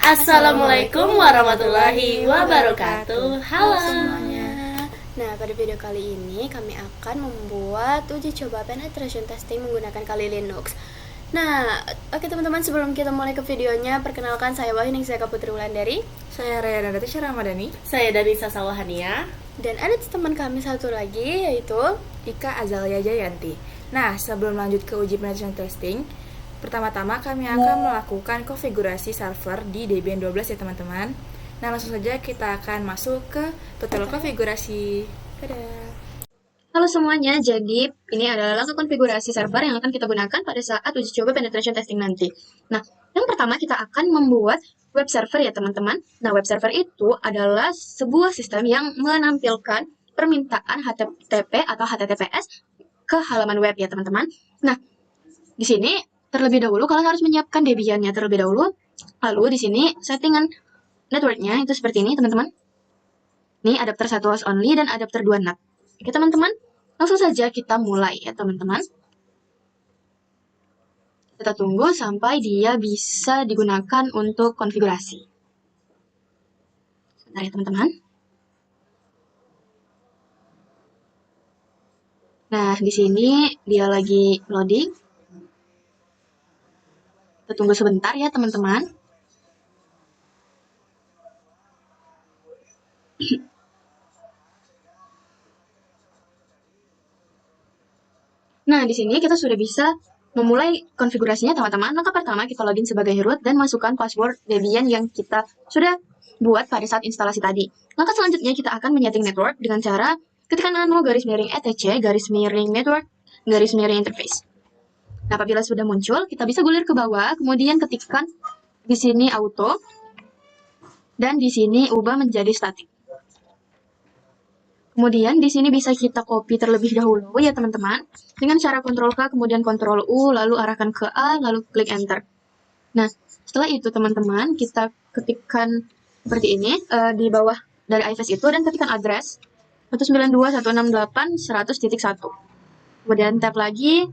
Assalamualaikum warahmatullahi wabarakatuh. Halo semuanya. Nah, pada video kali ini kami akan membuat uji coba penetration testing menggunakan Kali Linux. Nah, oke teman-teman, sebelum kita mulai ke videonya, perkenalkan saya Wahyu Ningsaka Putri Wulandari. Saya Raya Natasha Ramadhani. Saya Danisa Sawahania. Dan ada teman kami satu lagi, yaitu Ika Azalia Jayanti. Nah, sebelum lanjut ke uji penetration testing, pertama-tama kami akan melakukan konfigurasi server di Debian 12 ya teman-teman. Nah, langsung saja kita akan masuk ke tutorial konfigurasi. Dadah. Halo semuanya, jadi ini adalah langkah konfigurasi server yang akan kita gunakan pada saat uji coba penetration testing nanti. Nah, yang pertama kita akan membuat web server ya teman-teman. Nah, web server itu adalah sebuah sistem yang menampilkan permintaan HTTP atau HTTPS ke halaman web ya teman-teman. Nah, di sini terlebih dahulu kalian harus menyiapkan Debian-nya terlebih dahulu. Lalu di sini settingan network-nya itu seperti ini teman-teman. Ini adapter 1 host only dan adapter 2 NAT. Oke teman-teman, langsung saja kita mulai ya teman-teman. Kita tunggu sampai dia bisa digunakan untuk konfigurasi. Sebentar ya teman-teman. Nah, di sini dia lagi loading. Kita tunggu sebentar ya teman-teman. Nah, di sini kita sudah bisa memulai konfigurasinya teman-teman. Langkah pertama kita login sebagai root dan masukkan password Debian yang kita sudah buat pada saat instalasi tadi. Langkah selanjutnya kita akan menyeting network dengan cara ketikkan nano _etc _network _interface. Nah, apabila sudah muncul, kita bisa gulir ke bawah, kemudian ketikkan di sini auto dan di sini ubah menjadi static. Kemudian di sini bisa kita copy terlebih dahulu ya teman-teman, dengan cara Ctrl K kemudian Ctrl U lalu arahkan ke A lalu klik enter. Nah, setelah itu teman-teman kita ketikkan seperti ini di bawah dari iFace itu dan ketikkan address 192.168.100.1. Kemudian tab lagi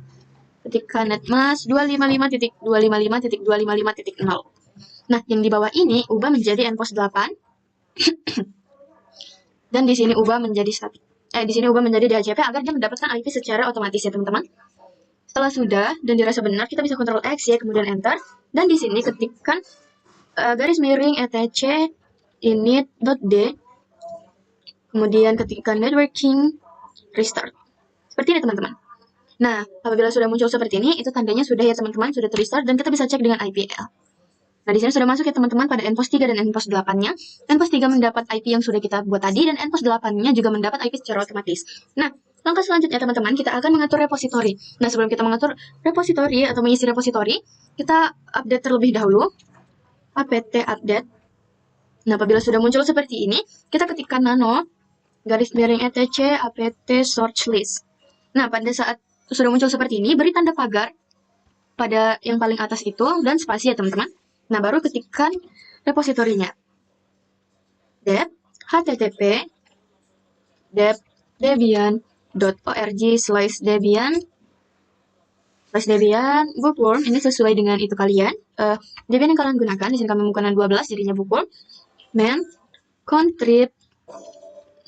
ketikkan netmask 255.255.255.0. Nah, yang di bawah ini ubah menjadi npos 8. Dan di sini ubah menjadi static. Di sini ubah menjadi DHCP agar dia mendapatkan IP secara otomatis ya teman-teman. Setelah sudah dan dirasa benar, kita bisa Ctrl X ya kemudian enter. Dan di sini ketikkan _etc init.d. Kemudian ketikkan networking restart. Seperti ini teman-teman. Nah, apabila sudah muncul seperti ini, itu tandanya sudah ya teman-teman, sudah terrestart dan kita bisa cek dengan IPL. Nah, di sini sudah masuk ya teman-teman pada npos 3 dan npos 8-nya. npos 3 mendapat IP yang sudah kita buat tadi dan npos 8-nya juga mendapat IP secara otomatis. Nah, langkah selanjutnya teman-teman, kita akan mengatur repository. Nah, sebelum kita mengatur repository atau mengisi repository, kita update terlebih dahulu. apt update. Nah, apabila sudah muncul seperti ini, kita ketikkan nano _etc apt search list. Nah, pada saat sudah muncul seperti ini, beri tanda pagar pada yang paling atas itu dan spasi ya teman-teman. Nah, baru ketikkan repositorinya. dep http dep debian.org/debian bookworm. Ini sesuai dengan itu kalian. Debian yang kalian gunakan, di sini kami menggunakan 12 jadinya bookworm. Men contrib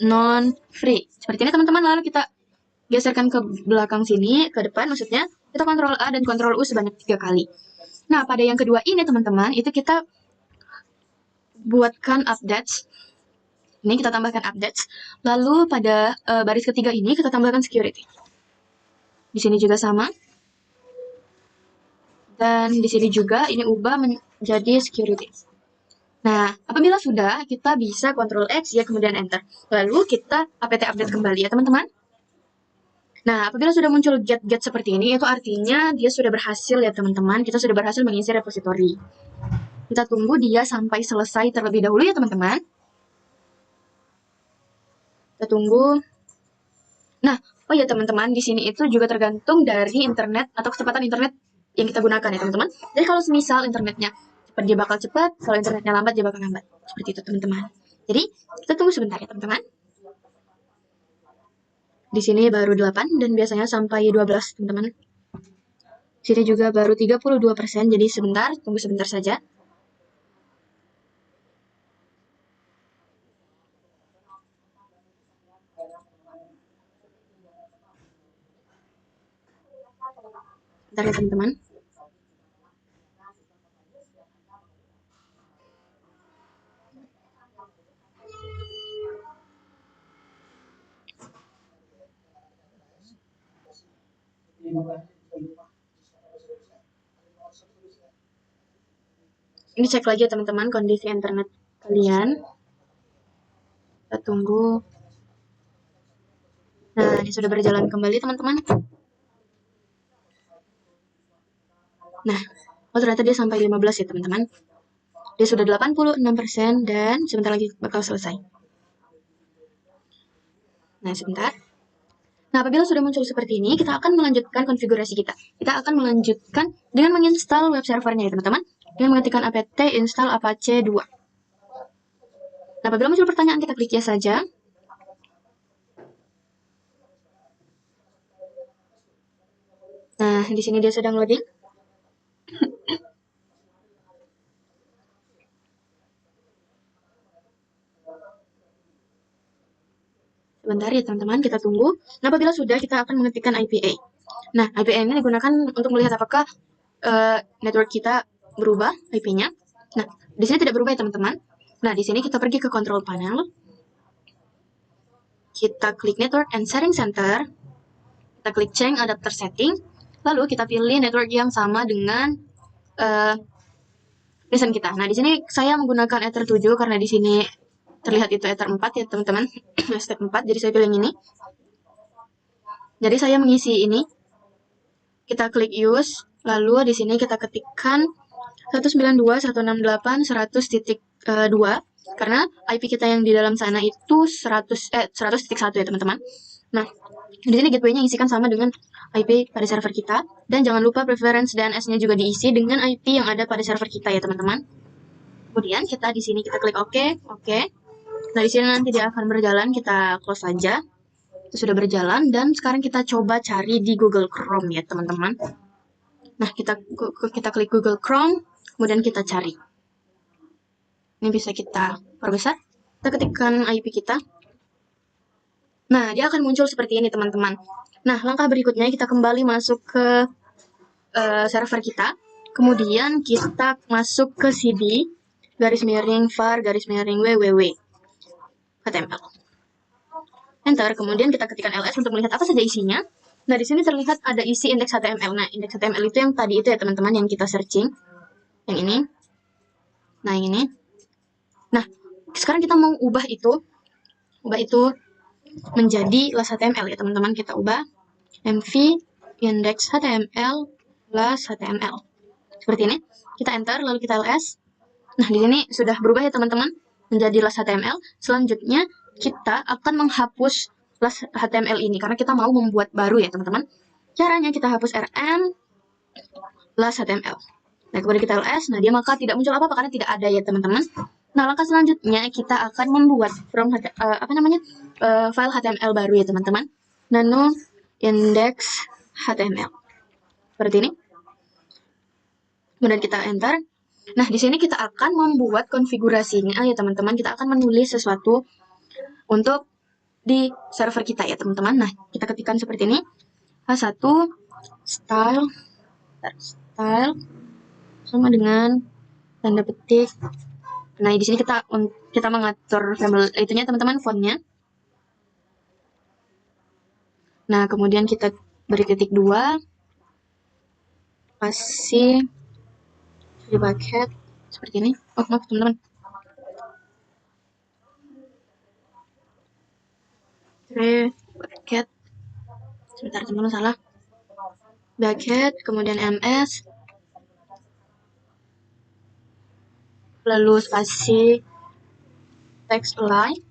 non free. Seperti ini teman-teman, lalu kita geserkan ke belakang sini, ke depan maksudnya. Kita Ctrl A dan Ctrl U sebanyak 3 kali. Nah, pada yang kedua ini teman-teman, itu kita buatkan updates. Ini kita tambahkan updates. Lalu pada baris ketiga ini kita tambahkan security. Di sini juga sama. Dan di sini juga ini ubah menjadi security. Nah, apabila sudah, kita bisa Ctrl X ya kemudian enter. Lalu kita apt update kembali ya teman-teman. Nah, apabila sudah muncul get seperti ini, itu artinya dia sudah berhasil ya teman-teman. Kita sudah berhasil mengisi repository. Kita tunggu dia sampai selesai terlebih dahulu ya teman-teman. Kita tunggu. Nah, oh ya teman-teman, di sini itu juga tergantung dari internet atau kecepatan internet yang kita gunakan ya teman-teman. Jadi kalau semisal internetnya cepat, dia bakal cepat. Kalau internetnya lambat, dia bakal lambat. Seperti itu teman-teman. Jadi, kita tunggu sebentar ya teman-teman. Di sini baru 8 dan biasanya sampai 12, teman-teman. Sini juga baru 32%, jadi sebentar, tunggu sebentar saja. Bentar ya teman-teman. Ini cek lagi ya teman-teman kondisi internet kalian. Kita tunggu. Nah, ini sudah berjalan kembali teman-teman. Nah, oh ternyata dia sampai 15 ya teman-teman. Dia sudah 86% dan sebentar lagi bakal selesai. Nah, sebentar. Nah, apabila sudah muncul seperti ini, kita akan melanjutkan konfigurasi kita. Kita akan melanjutkan dengan menginstal web servernya ya teman-teman. Dengan mengetikkan apt install apache 2. Nah, apabila muncul pertanyaan, kita klik yes saja. Nah, di sini dia sedang loading. Sebentar ya teman-teman, kita tunggu. Nah, apabila sudah, kita akan mengetikkan IPA. Nah, IPA ini digunakan untuk melihat apakah network kita berubah IP-nya. Nah, di sini tidak berubah ya teman-teman. Nah, di sini kita pergi ke control panel. Kita klik network and setting center. Kita klik change adapter setting. Lalu kita pilih network yang sama dengan listen kita. Nah, di sini saya menggunakan Ether 7 karena di sini terlihat itu Ether 4 ya teman-teman. Step 4, jadi saya pilih yang ini. Jadi saya mengisi ini. Kita klik use, lalu di sini kita ketikkan 192.168.100.2 karena IP kita yang di dalam sana itu 100.1 ya teman-teman. Nah, di sini gateway-nya isikan sama dengan IP pada server kita, dan jangan lupa preference DNS-nya juga diisi dengan IP yang ada pada server kita ya teman-teman. Kemudian kita di sini kita klik OK. Nah, di sini nanti dia akan berjalan, kita close saja. Itu sudah berjalan, dan sekarang kita coba cari di Google Chrome ya teman-teman. Nah, kita klik Google Chrome, kemudian kita cari. Ini bisa kita perbesar. Kita ketikkan IP kita. Nah, dia akan muncul seperti ini teman-teman. Nah, langkah berikutnya kita kembali masuk ke server kita. Kemudian kita masuk ke cd /var/www HTML. Enter, kemudian kita ketikkan ls untuk melihat apa saja isinya. Nah, di sini terlihat ada isi indeks HTML. Nah, indeks HTML itu yang tadi itu ya teman-teman, yang kita searching. Yang ini. Nah, yang ini. Nah, sekarang kita mau ubah itu menjadi class HTML ya teman-teman. Kita ubah mv index HTML class HTML. Seperti ini. Kita enter, lalu kita ls. Nah, di sini sudah berubah ya teman-teman menjadi class HTML. Selanjutnya kita akan menghapus class HTML ini karena kita mau membuat baru ya teman-teman. Caranya kita hapus rm class HTML. Nah, kemudian kita ls. Nah, dia maka tidak muncul apa-apa karena tidak ada ya teman-teman. Nah, langkah selanjutnya kita akan membuat file HTML baru ya teman-teman. Nano index HTML. Seperti ini. Kemudian kita enter. Nah, di sini kita akan membuat konfigurasinya ya teman-teman. Kita akan menulis sesuatu untuk di server kita ya teman-teman. Nah, kita ketikkan seperti ini. H1 style sama dengan tanda petik. Nah, di sini kita mengatur family itunya teman-teman, fontnya. Nah, kemudian kita beri titik 2. Kasih di bucket seperti ini. Oh, maaf teman-teman. Bucket. Sebentar teman-teman, salah. Bucket, kemudian ms. Lalu spasi text align.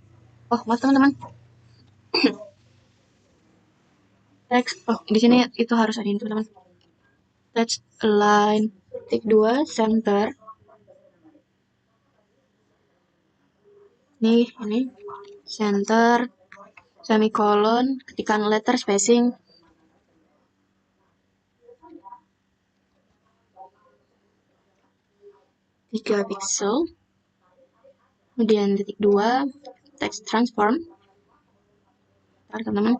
Oh, maaf teman-teman. Text. Oh, di sini itu harus ada ini teman-teman. Text align titik 2 center. Ini center semicolon, ketikkan letter spacing 3 pixel. Kemudian titik 2 text transform. Teman-teman.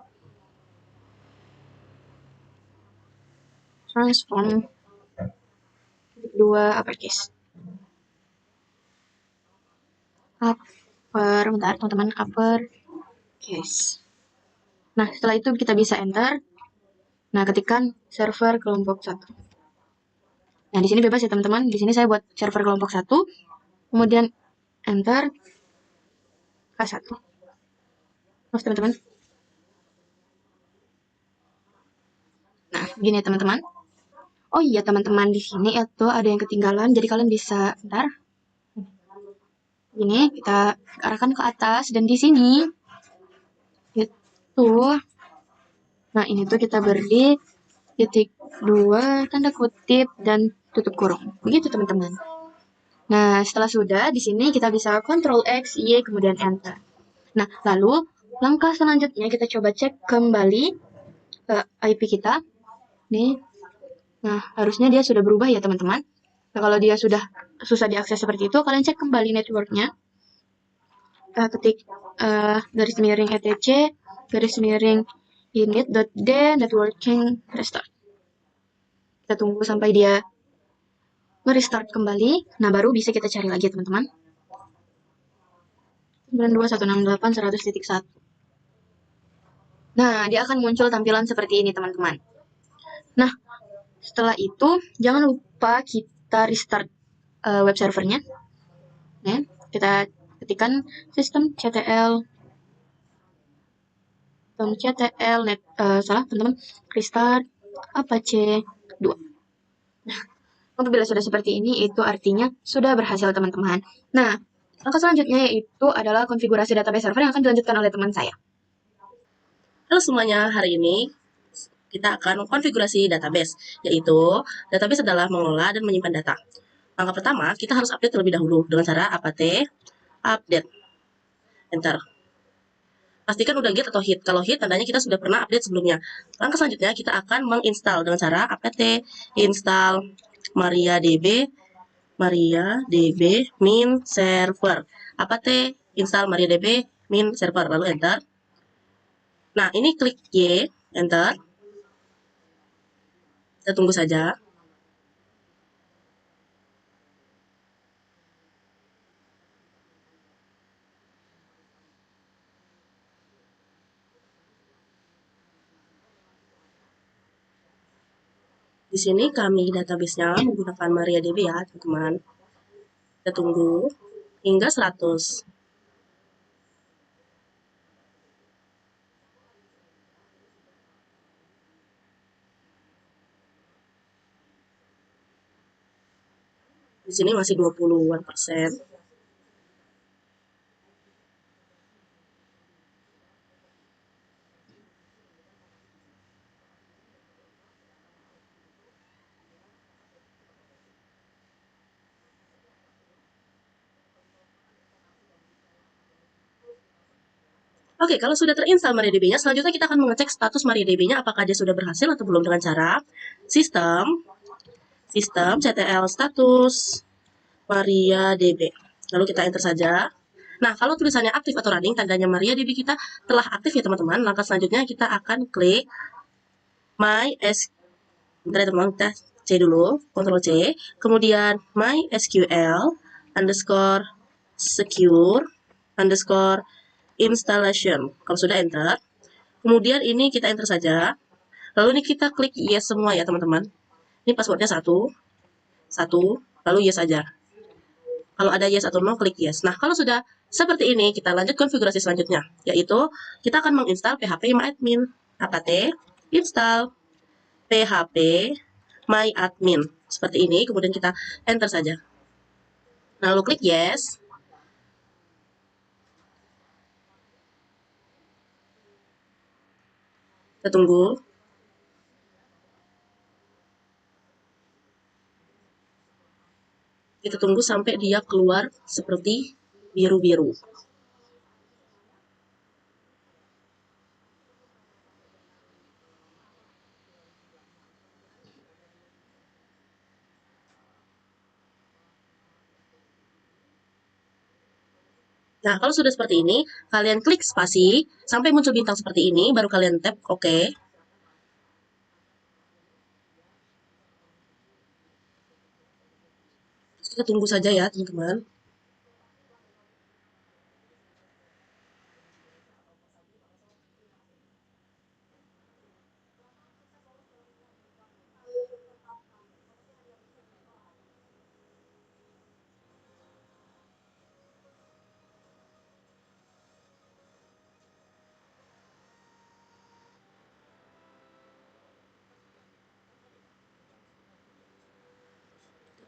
transform dua uppercase. Bentar teman-teman, uppercase. Nah, setelah itu kita bisa enter. Nah, ketikkan server kelompok 1. Nah, di sini bebas ya teman-teman. Di sini saya buat server kelompok 1. Kemudian enter K1. Terus teman-teman. Nah, begini ya teman-teman. Oh iya teman-teman, di sini itu ada yang ketinggalan. Jadi kalian bisa, bentar. Ini kita arahkan ke atas dan di sini itu, nah ini tuh kita beri titik 2 tanda kutip dan tutup kurung. Begitu teman-teman. Nah, setelah sudah di sini kita bisa Ctrl X, Y, kemudian enter. Nah, lalu langkah selanjutnya kita coba cek kembali ke IP kita. Nih. Nah, harusnya dia sudah berubah ya teman-teman. Nah, kalau dia sudah susah diakses seperti itu, kalian cek kembali networknya. Ketik garis miring etc garis miring init.d networking restart. Kita tunggu sampai dia merestart kembali. Nah, baru bisa kita cari lagi teman-teman. 92168.100.1. Nah, dia akan muncul tampilan seperti ini teman-teman. Nah, setelah itu jangan lupa kita restart web servernya. Nah, kita ketikkan systemctl net salah teman-teman, restart apache 2. Nah, apabila sudah seperti ini itu artinya sudah berhasil teman-teman. Nah, langkah selanjutnya yaitu adalah konfigurasi database server yang akan dilanjutkan oleh teman saya. Halo semuanya, hari ini kita akan konfigurasi database, yaitu database adalah mengelola dan menyimpan data. Langkah pertama, kita harus update terlebih dahulu dengan cara apt update. Enter. Pastikan udah get atau hit. Kalau hit, tandanya kita sudah pernah update sebelumnya. Langkah selanjutnya, kita akan menginstal dengan cara apt install mariadb min server. Apt install mariadb min server, lalu enter. Nah, ini klik Y, enter. Kita tunggu saja. Di sini kami database-nya menggunakan MariaDB ya, teman-teman. Kita tunggu hingga 100. Di sini masih 20-an%. Oke, kalau sudah terinstall MariaDB-nya, selanjutnya kita akan mengecek status MariaDB-nya apakah dia sudah berhasil atau belum dengan cara sistem ctl status MariaDB. Lalu kita enter saja. Nah, kalau tulisannya aktif atau running, tandanya MariaDB kita telah aktif ya teman-teman. Langkah selanjutnya kita akan klik bentar ya teman-teman, kita C dulu, Ctrl C, kemudian MySQL underscore secure underscore installation. Kalau sudah enter, kemudian ini kita enter saja. Lalu ini kita klik yes semua ya teman-teman. Ini passwordnya 1, lalu yes saja. Kalau ada yes atau no, klik yes. Nah, kalau sudah seperti ini, kita lanjut konfigurasi selanjutnya, yaitu kita akan menginstal php myadmin. Apt install php myadmin. Seperti ini, kemudian kita enter saja. Lalu klik yes. Kita tunggu. Kita tunggu sampai dia keluar seperti biru-biru. Nah, kalau sudah seperti ini, kalian klik spasi sampai muncul bintang seperti ini, baru kalian tap OK. Kita tunggu saja ya teman-teman.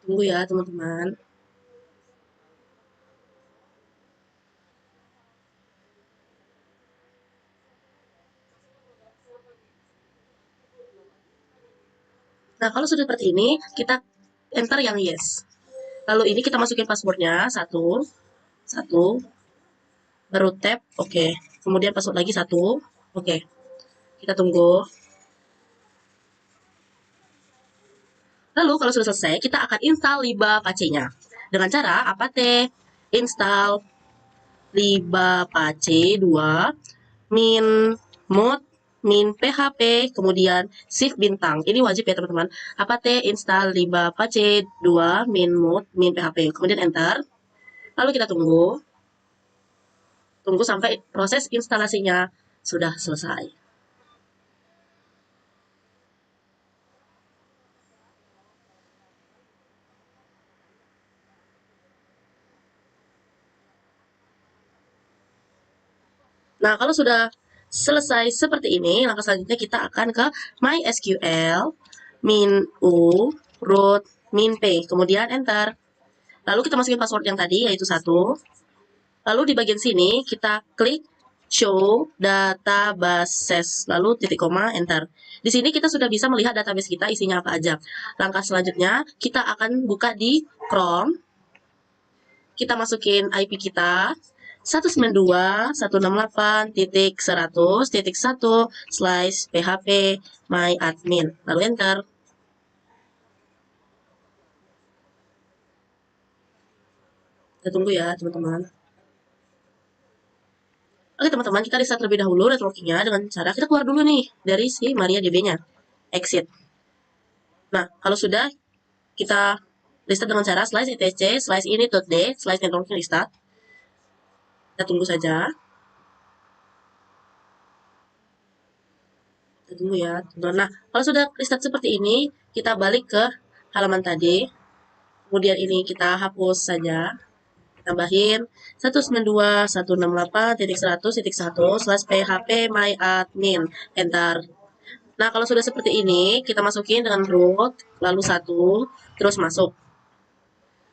Tunggu ya teman-teman. Nah, kalau sudah seperti ini, kita enter yang yes. Lalu ini kita masukin passwordnya, satu, baru tap, oke. Kemudian password lagi satu, oke. Kita tunggu. Lalu kalau sudah selesai, kita akan install libapace-nya. Dengan cara apt install libapace 2 min mod min php kemudian shift bintang. Ini wajib ya teman-teman. Apt install libapace 2 min mod min php kemudian enter. Lalu kita tunggu sampai proses instalasinya sudah selesai. Nah, kalau sudah selesai seperti ini, langkah selanjutnya kita akan ke MySQL min u root min p, kemudian enter. Lalu kita masukin password yang tadi yaitu 1. Lalu di bagian sini kita klik show databases, lalu titik koma, enter. Di sini kita sudah bisa melihat database kita isinya apa aja. Langkah selanjutnya kita akan buka di Chrome. Kita masukin IP kita 192.168.100.1/php myadmin, lalu enter. Kita tunggu ya teman-teman. Oke teman-teman, kita restart terlebih dahulu networkingnya dengan cara kita keluar dulu nih dari si MariaDB-nya, exit. Nah, kalau sudah kita restart dengan cara /etc/ini.d/networking restart. Kita tunggu saja. Kita tunggu ya. Nah, kalau sudah restart seperti ini, kita balik ke halaman tadi. Kemudian ini kita hapus saja. Tambahin 192.168.100.1/php myadmin, enter. Nah, kalau sudah seperti ini, kita masukin dengan root, lalu 1, terus masuk.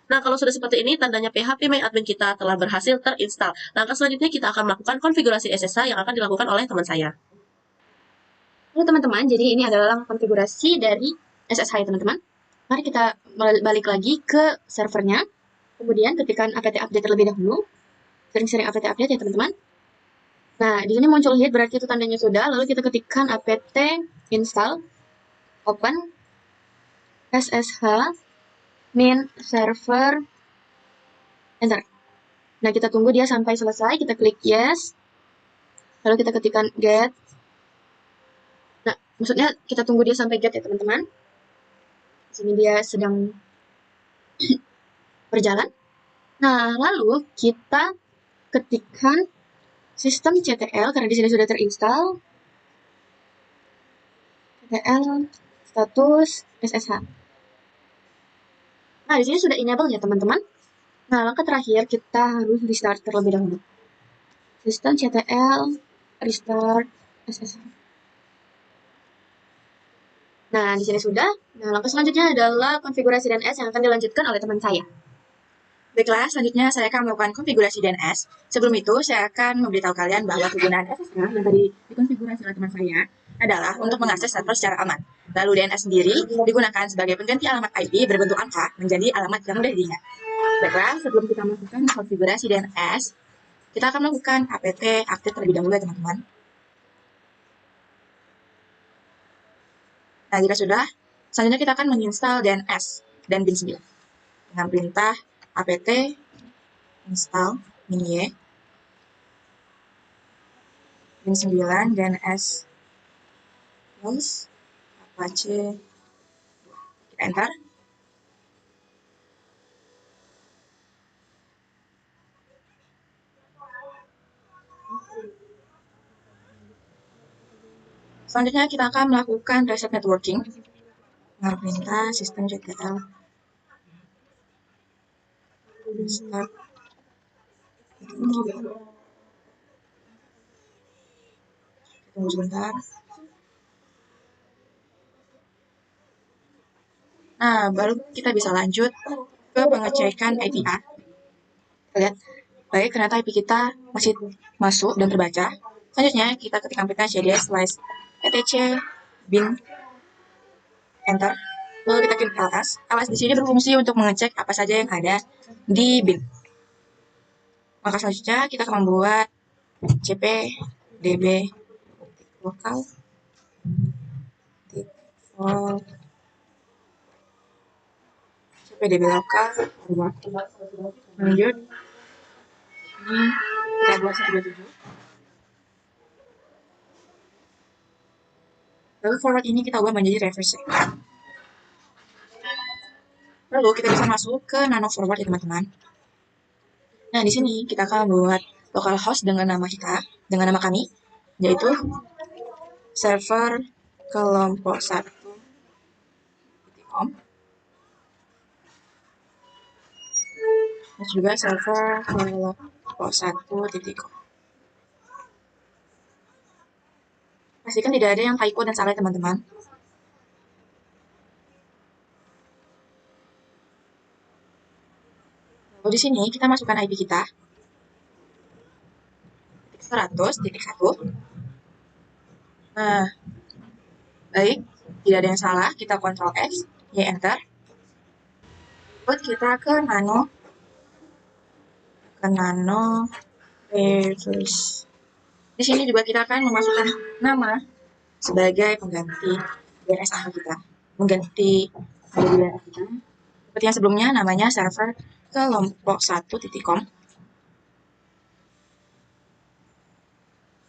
Nah, kalau sudah seperti ini, tandanya PHP myadmin kita telah berhasil terinstall. Langkah selanjutnya kita akan melakukan konfigurasi SSH yang akan dilakukan oleh teman saya. Halo teman-teman, jadi ini adalah konfigurasi dari SSH ya teman-teman. Mari kita balik lagi ke servernya. Kemudian ketikkan apt update terlebih dahulu. Sering-sering apt update ya teman-teman. Nah, di sini muncul hit berarti itu tandanya sudah. Lalu kita ketikkan apt install open ssh min server, enter. Nah, kita tunggu dia sampai selesai, kita klik yes. Lalu kita ketikkan get. Nah, maksudnya kita tunggu dia sampai get ya teman-teman. Di sini dia sedang berjalan. Nah, lalu kita ketikkan sistem CTL karena di sini sudah terinstall. CTL status SSH. Nah, di sini sudah enable ya teman-teman. Nah, langkah terakhir kita harus restart terlebih dahulu. Sistem CTL restart SSH. Nah, di sini sudah. Nah, langkah selanjutnya adalah konfigurasi DNS yang akan dilanjutkan oleh teman saya. Baiklah, selanjutnya saya akan melakukan konfigurasi DNS. Sebelum itu, saya akan memberitahu kalian bahwa penggunaan SSH yang tadi dikonfigurasi oleh teman saya adalah untuk mengakses server secara aman. Lalu DNS sendiri digunakan sebagai pengganti alamat IP berbentuk angka menjadi alamat yang mudah diingat. Baiklah, sebelum kita melakukan konfigurasi DNS, kita akan melakukan apt update terlebih dahulu ya teman-teman. Nah, jika sudah, selanjutnya kita akan menginstal DNS dan bin 9 dengan perintah apt install min-y bin 9 DNS plus apache. Kita enter. Selanjutnya kita akan melakukan reset networking dengan perintah sistem CTL restart. Tunggu sebentar. Nah, baru kita bisa lanjut ke pengecekan IPA. Kita lihat, baik, ternyata IP kita masih masuk dan terbaca. Selanjutnya, kita ketikkan perintah cds/etc bin enter. Lalu kita klik ls. ls di sini berfungsi untuk mengecek apa saja yang ada di bin. Maka selanjutnya kita akan membuat cp db lokal default cpdb lokal lanjut ini kita buat 127. Lalu forward ini kita ubah menjadi reverse. Lalu kita bisa masuk ke nano forward ya teman-teman. Nah, di sini kita akan membuat localhost dengan nama kita, dengan nama kami, yaitu server kelompok 1.com. Dan juga server kelompok 1.com. Pastikan tidak ada yang typo dan salah teman-teman. Lalu di sini kita masukkan IP kita 100.1. Nah, baik, tidak ada yang salah. Kita Ctrl X, Y enter. Lalu kita ke nano reverse. Di sini juga kita akan memasukkan nama sebagai pengganti DNS angka kita, mengganti DNS kita. Seperti yang sebelumnya, namanya server kelompok 1.com.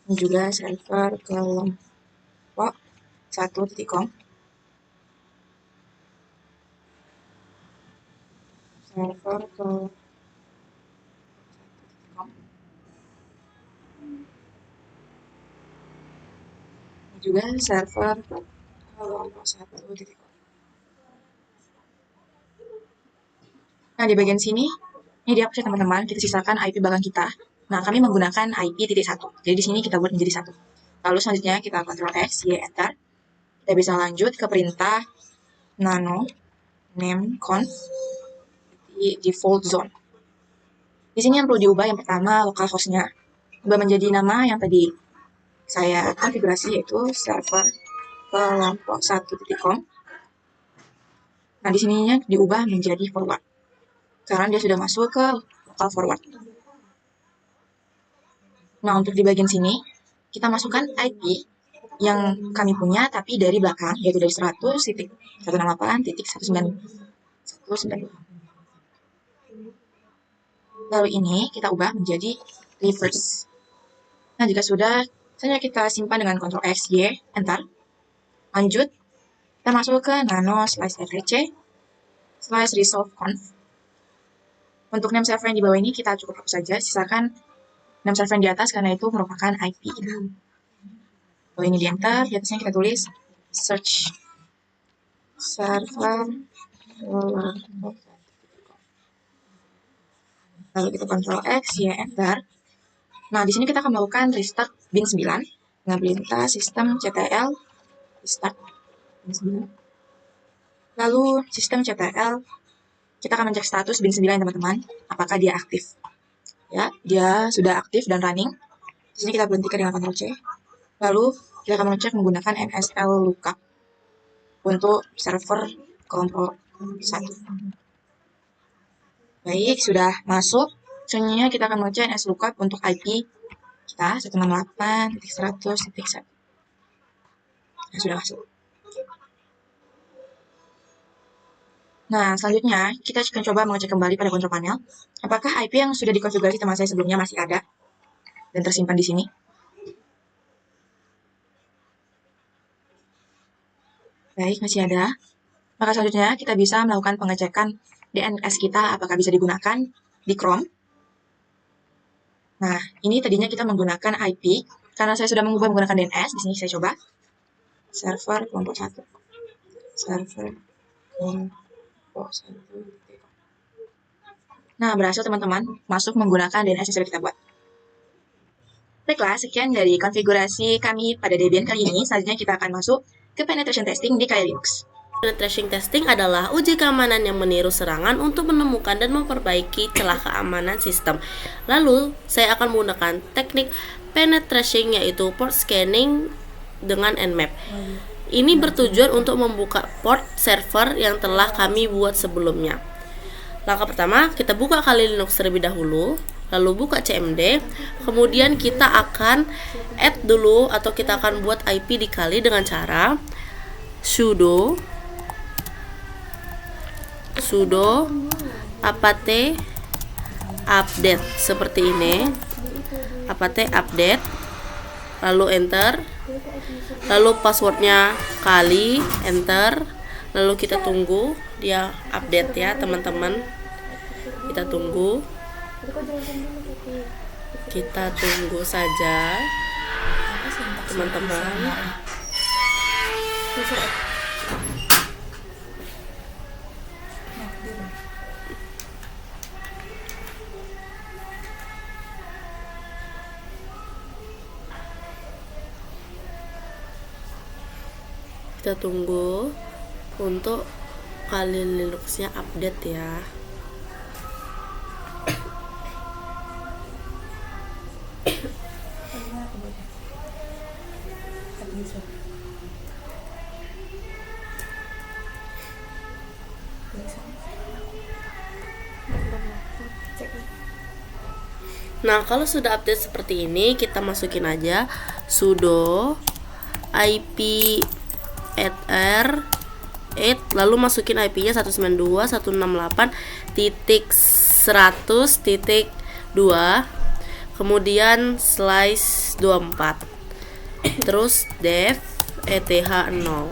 Ini juga server kelompok 1.com. Server kelompok 1.com. Ini juga server kelompok 1.com. Nah, di bagian sini, ini dihapus ya teman-teman, kita sisakan IP belakang kita. Nah, kami menggunakan IP.1. Jadi di sini kita buat menjadi 1. Lalu selanjutnya kita Ctrl X, Y enter. Kita bisa lanjut ke perintah nano name conf di default zone. Di sini yang perlu diubah yang pertama localhost-nya. Ubah menjadi nama yang tadi saya konfigurasi, yaitu server kelompok 1.com. Nah, di sininya diubah menjadi forward. Karena dia sudah masuk ke local forward. Nah, untuk di bagian sini, kita masukkan IP yang kami punya, tapi dari belakang, yaitu dari 100.168.192. Lalu ini kita ubah menjadi reverse. Nah, jika sudah, selanjutnya kita simpan dengan Ctrl X, Y, enter. Lanjut, kita masuk ke nano/etc/resolve conf. Untuk name server yang di bawah ini kita cukup hapus saja, sisakan name server yang di atas karena itu merupakan IP kita. Lalu ini di enter, di atasnya kita tulis search server. Lalu kita Ctrl X, Y, enter. Nah, di sini kita akan melakukan restart bin 9 dengan perintah sistem CTL restart bin 9. Lalu sistem CTL, kita akan mencek status bin 9 teman-teman, apakah dia aktif. Ya, dia sudah aktif dan running. Di sini kita berhentikan dengan Ctrl C. Lalu kita akan mengecek menggunakan MSL lookup untuk server kelompok 1. Baik, sudah masuk. Selanjutnya kita akan mengecek MSL lookup untuk IP kita 168.100.1. Nah, sudah masuk. Nah, selanjutnya kita akan coba mengecek kembali pada kontrol panel. Apakah IP yang sudah dikonfigurasi teman saya sebelumnya masih ada dan tersimpan di sini? Baik, masih ada. Maka selanjutnya kita bisa melakukan pengecekan DNS kita apakah bisa digunakan di Chrome. Nah, ini tadinya kita menggunakan IP. Karena saya sudah mengubah menggunakan DNS, di sini saya coba. server kelompok 1. Server kelompok 1. Nah, berhasil teman-teman masuk menggunakan DNS yang sudah kita buat. Baiklah, sekian dari konfigurasi kami pada Debian kali ini. Selanjutnya kita akan masuk ke penetration testing di Kali Linux. Penetration testing adalah uji keamanan yang meniru serangan untuk menemukan dan memperbaiki celah keamanan sistem. Lalu, saya akan menggunakan teknik penetration yaitu port scanning dengan Nmap. Ini bertujuan untuk membuka port server yang telah kami buat sebelumnya. Langkah pertama, kita buka Kali Linux terlebih dahulu, lalu buka CMD, kemudian kita akan add dulu atau kita akan buat IP dikali dengan cara sudo apt update seperti ini, apt update, lalu enter, lalu passwordnya kali, enter, lalu kita tunggu dia update ya teman-teman. Kita tunggu saja teman-teman. Kita tunggu untuk Kali Linuxnya update ya. Nah, kalau sudah update seperti ini, kita masukin aja sudo ipadr 8, lalu masukin IP-nya 192.168.100.2, kemudian slice 24, terus def eth0,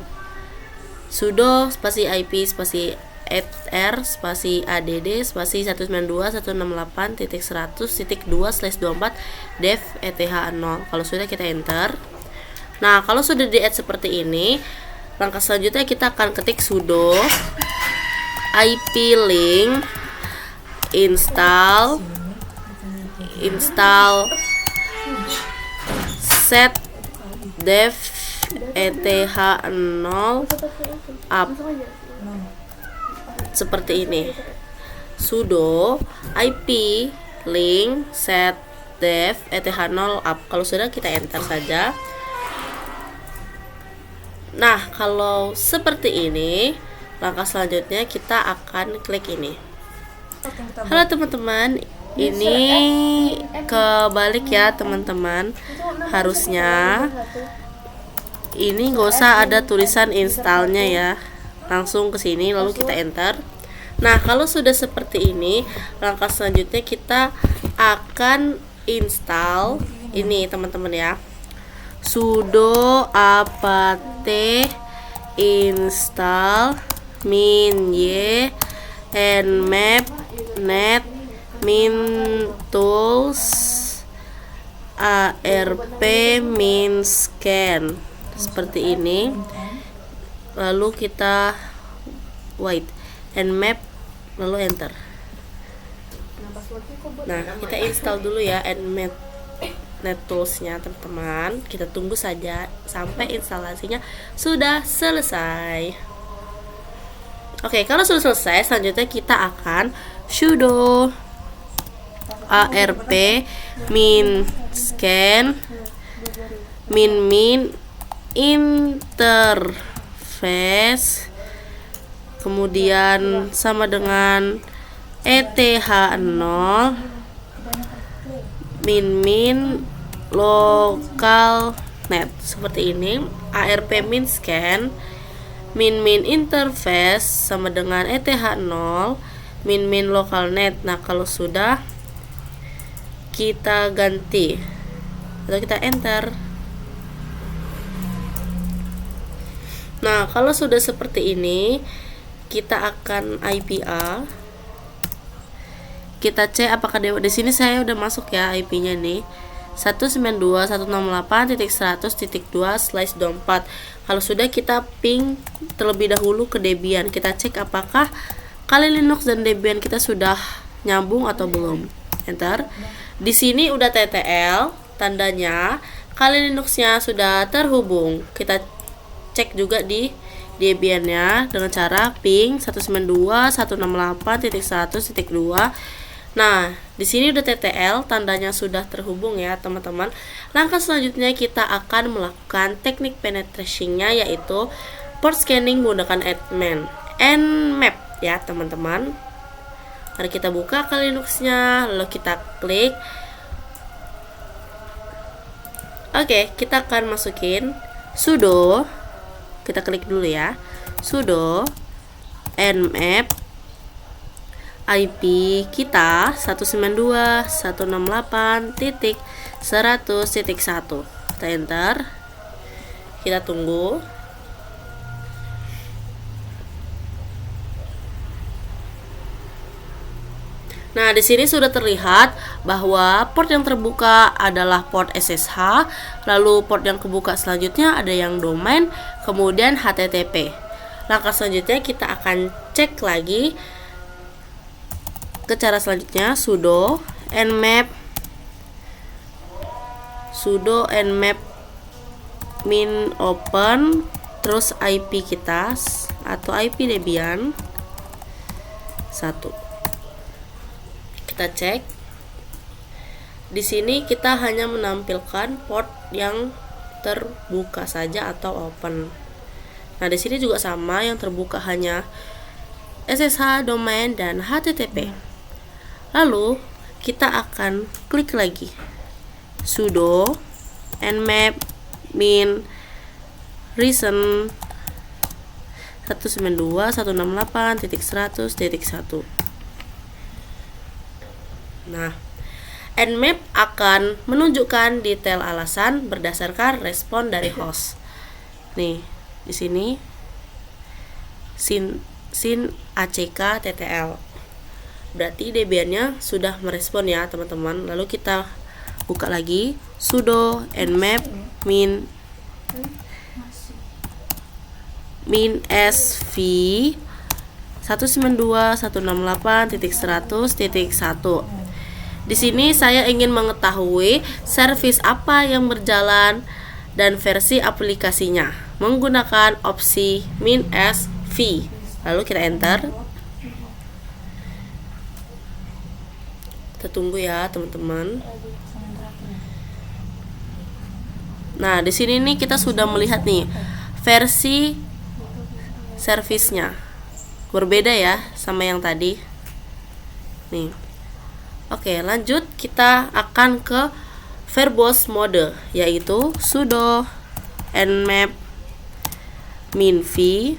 sudo spasi ip spasi r spasi add spasi 192.168.100.2/24 def eth0. Kalau sudah, kita enter. Nah, kalau sudah di-add seperti ini, langkah selanjutnya kita akan ketik sudo ip-link install set def eth0 up seperti ini. Sudo ip-link set def eth0 up. Kalau sudah, kita enter saja. Nah, kalau seperti ini, langkah selanjutnya kita akan klik ini. Halo teman-teman, ini kebalik ya teman-teman. Harusnya ini nggak usah ada tulisan installnya ya, langsung ke sini lalu kita enter. Nah, kalau sudah seperti ini, langkah selanjutnya kita akan install ini teman-teman ya. Sudo apt install min y nmap net min tools arp min scan seperti ini. Lalu kita wait nmap lalu enter. Nah, kita install dulu ya nmap net toolsnya teman-teman. Kita tunggu saja sampai instalasinya sudah selesai. Oke, kalau sudah selesai, selanjutnya kita akan sudo arp min scan min interface, kemudian sama dengan eth0 min local net seperti ini. Arp min scan min interface sama dengan eth0 min local net. Nah, kalau sudah, kita ganti atau kita enter. Nah, kalau sudah seperti ini, kita akan IPA. Kita cek apakah di sini saya udah masuk ya IP-nya nih. 192.168.100.2/24. Kalau sudah, kita ping terlebih dahulu ke Debian. Kita cek apakah Kali Linux dan Debian kita sudah nyambung atau belum. Enter. Di sini udah TTL, tandanya Kali Linuxnya sudah terhubung. Kita cek juga di Debian-nya dengan cara ping 192.168.100.2. Nah, di sini udah TTL, tandanya sudah terhubung ya, teman-teman. Langkah selanjutnya kita akan melakukan teknik penetration-nya, yaitu port scanning menggunakan Nmap ya, teman-teman. Mari kita buka Kali Linux-nya, lalu kita klik. Oke, kita akan masukin sudo. Kita klik dulu ya. Sudo nmap IP kita 192.168.100.1. Kita enter. Kita tunggu. Nah, di sini sudah terlihat bahwa port yang terbuka adalah port SSH, lalu port yang kebuka selanjutnya ada yang domain, kemudian HTTP. Langkah selanjutnya kita akan cek lagi ke cara selanjutnya, sudo nmap min open, terus IP kita atau IP Debian 1. Kita cek. Di sini kita hanya menampilkan port yang terbuka saja atau open. Nah, di sini juga sama, yang terbuka hanya SSH, domain, dan HTTP. Lalu kita akan klik lagi sudo nmap min reason 192.168.100.1. Nah, Nmap akan menunjukkan detail alasan berdasarkan respon dari host. Nih, di sini sin ACK TTL. Berarti Debian-nya sudah merespon ya, teman-teman. Lalu kita buka lagi sudo nmap min sv 192.168.100.1. Di sini saya ingin mengetahui service apa yang berjalan dan versi aplikasinya menggunakan opsi -sv. Lalu kita enter. Kita tunggu ya, teman-teman. Nah, di sini nih kita sudah melihat nih versi service-nya. Berbeda ya sama yang tadi. Nih. Oke, lanjut kita akan ke verbose mode, yaitu sudo nmap min v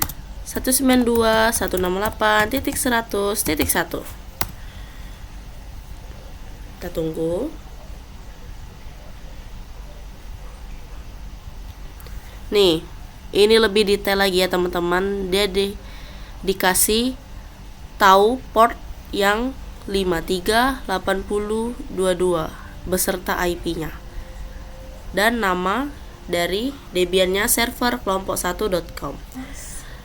192.168.100.1. Kita tunggu. Nih, ini lebih detail lagi ya, teman-teman. Dia dikasih tahu port yang 538022 beserta IP-nya dan nama dari Debian-nya server kelompok1.com.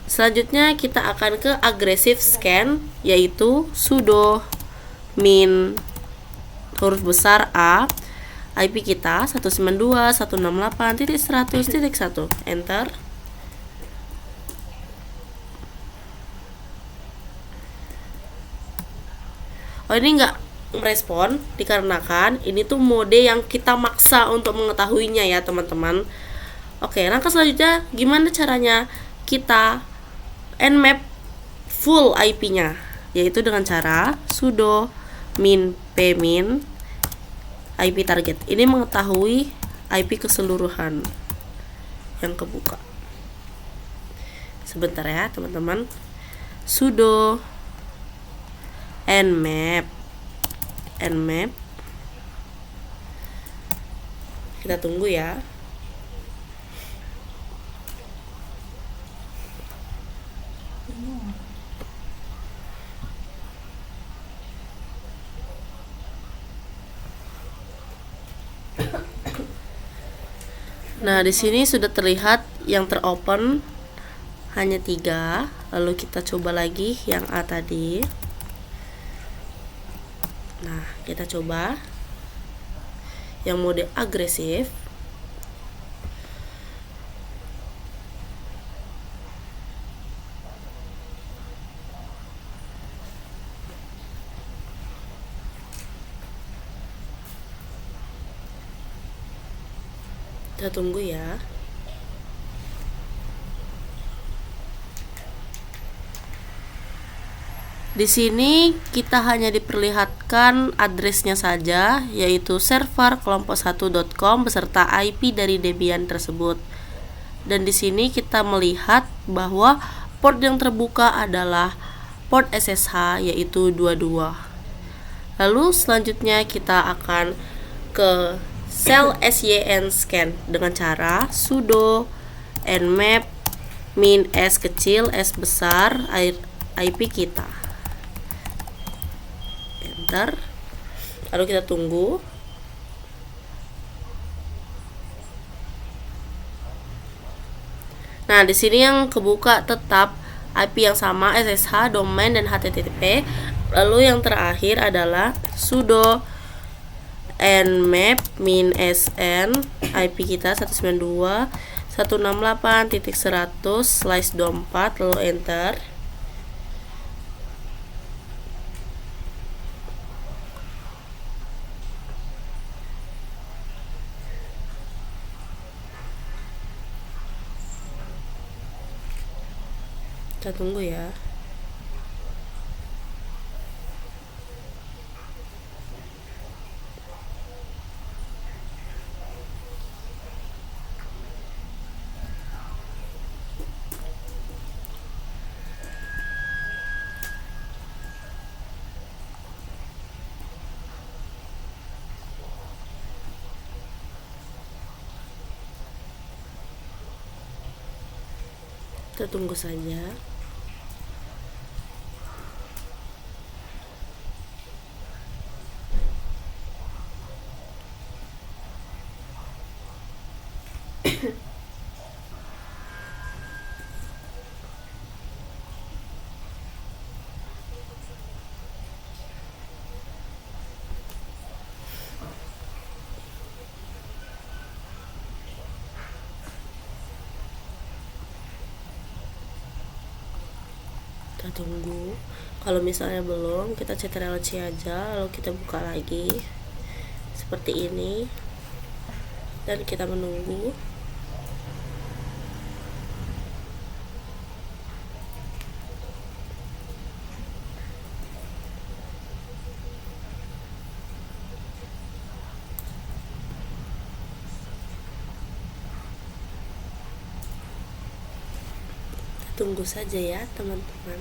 Selanjutnya kita akan ke aggressive scan, yaitu sudo min huruf besar A, IP kita 192.168.100.1. Enter. Oh, ini nggak merespon dikarenakan ini tuh mode yang kita maksa untuk mengetahuinya ya, teman-teman. Oke, langkah selanjutnya gimana caranya kita nmap full IP-nya, yaitu dengan cara sudo min pmin IP target. Ini mengetahui IP keseluruhan yang kebuka. Sebentar ya, teman-teman. Sudo nmap kita tunggu ya. Nah, di sini sudah terlihat yang teropen hanya 3. Lalu kita coba lagi yang A tadi. Nah, kita coba yang mode agresif. Kita tunggu ya. Di sini kita hanya diperlihatkan addressnya saja, yaitu server kelompok1.com beserta IP dari Debian tersebut. Dan di sini kita melihat bahwa port yang terbuka adalah port SSH, yaitu 22. Lalu selanjutnya kita akan ke shell syn scan dengan cara sudo nmap min s kecil s besar IP kita. Enter. Lalu kita tunggu. Nah, di sini yang kebuka tetap IP yang sama, SSH, domain, dan HTTP. Lalu yang terakhir adalah sudo nmap min sn, IP kita 192.168.100/24, lalu enter. Kita tunggu ya. Kita tunggu saja. Kita tunggu. Kalau misalnya belum, kita ctrl-c aja, lalu kita buka lagi seperti ini dan kita menunggu. Tunggu saja ya teman-teman.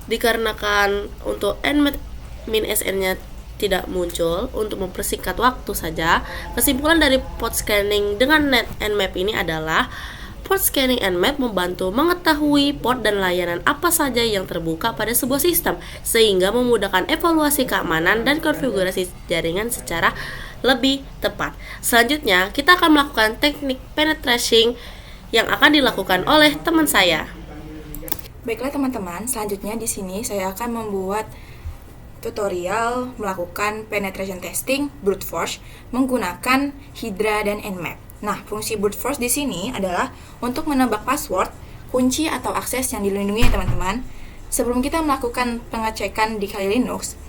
Dikarenakan untuk nmap min sn-nya tidak muncul, untuk mempersingkat waktu saja, kesimpulan dari port scanning dengan nmap ini adalah port scanning nmap membantu mengetahui port dan layanan apa saja yang terbuka pada sebuah sistem, sehingga memudahkan evaluasi keamanan dan konfigurasi jaringan secara lebih tepat. Selanjutnya, kita akan melakukan teknik penetration yang akan dilakukan oleh teman saya. Baiklah teman-teman, selanjutnya di sini saya akan membuat tutorial melakukan penetration testing brute force menggunakan Hydra dan Nmap. Nah, fungsi brute force di sini adalah untuk menebak password, kunci atau akses yang dilindungi ya teman-teman. Sebelum kita melakukan pengecekan di Kali Linux,